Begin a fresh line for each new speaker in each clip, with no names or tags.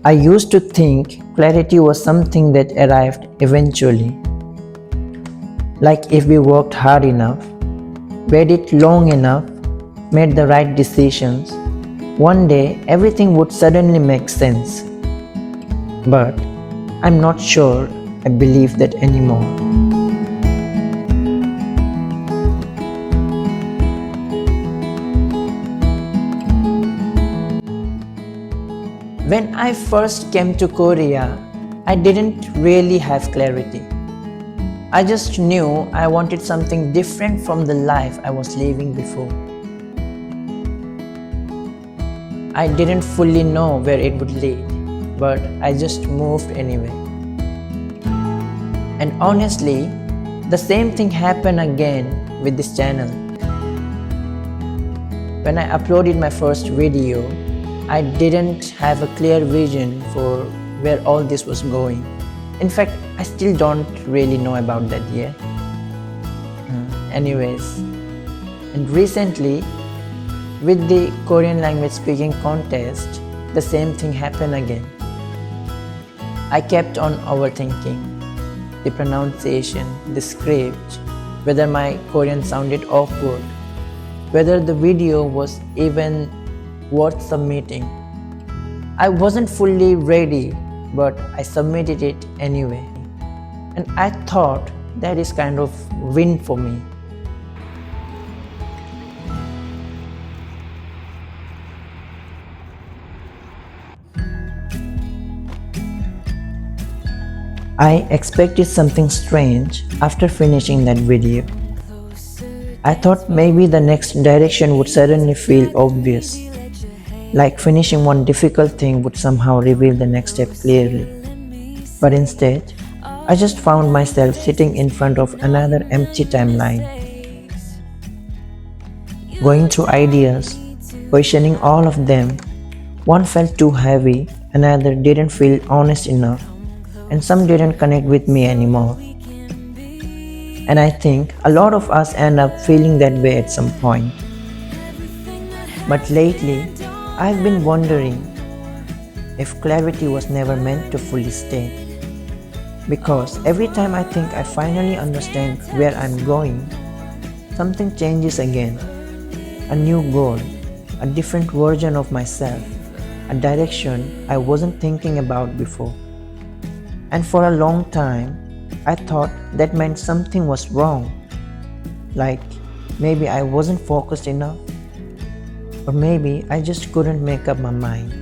I used to think clarity was something that arrived eventually. Like if we worked hard enough, waited long enough, made the right decisions, one day everything would suddenly make sense. But I'm not sure I believe that anymore. When I first came to Korea, I didn't really have clarity. I just knew I wanted something different from the life I was living before. I didn't fully know where it would lead, but I just moved anyway. And honestly, the same thing happened again with this channel. When I uploaded my first video, I didn't have a clear vision for where all this was going. In fact, I still don't really know about that yet. Anyways, and recently, with the Korean language speaking contest, the same thing happened again. I kept on overthinking the pronunciation, the script, whether my Korean sounded awkward, whether the video was even worth submitting. I wasn't fully ready, but I submitted it anyway. And I thought that is kind of win for me. I expected something strange after finishing that video. I thought maybe the next direction would suddenly feel obvious, like finishing one difficult thing would somehow reveal the next step clearly. But instead, I just found myself sitting in front of another empty timeline, going through ideas, questioning all of them. One felt too heavy, another didn't feel honest enough, and some didn't connect with me anymore. And I think a lot of us end up feeling that way at some point. But lately, I've been wondering if clarity was never meant to fully stay. Because every time I think I finally understand where I'm going, something changes again. A new goal, a different version of myself, a direction I wasn't thinking about before. And for a long time, I thought that meant something was wrong. Like maybe I wasn't focused enough, or maybe I just couldn't make up my mind.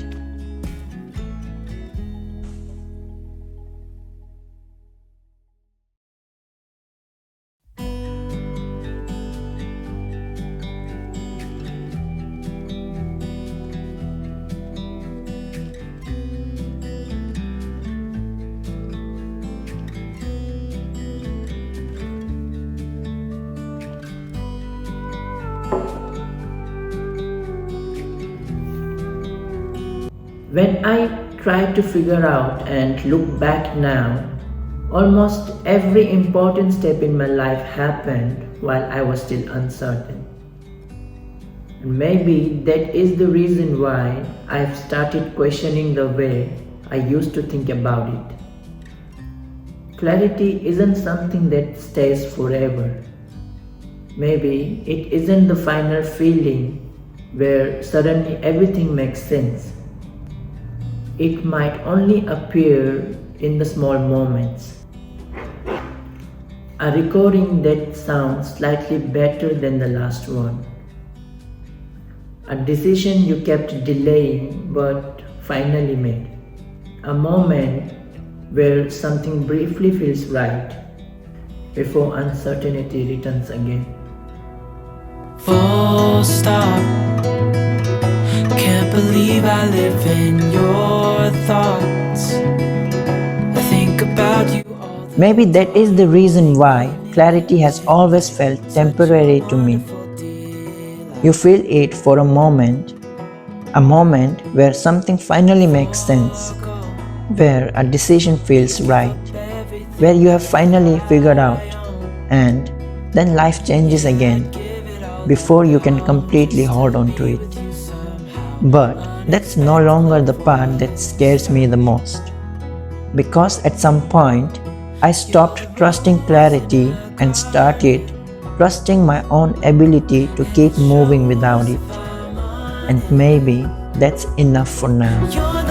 When I try to figure out and look back now, almost every important step in my life happened while I was still uncertain. And maybe that is the reason why I've started questioning the way I used to think about it. Clarity isn't something that stays forever. Maybe it isn't the final feeling where suddenly everything makes sense. It might only appear in the small moments. A recording that sounds slightly better than the last one. A decision you kept delaying but finally made. A moment where something briefly feels right before uncertainty returns again.
Full stop. Can't believe I live in your thoughts. I think about you all the
Maybe that is the reason why clarity has always felt temporary to me. You feel it for a moment where something finally makes sense, where a decision feels right, where you have finally figured out, and then life changes again before you can completely hold on to it. But That's no longer the part that scares me the most. Because at some point, I stopped trusting clarity and started trusting my own ability to keep moving without it. And maybe that's enough for now.
You're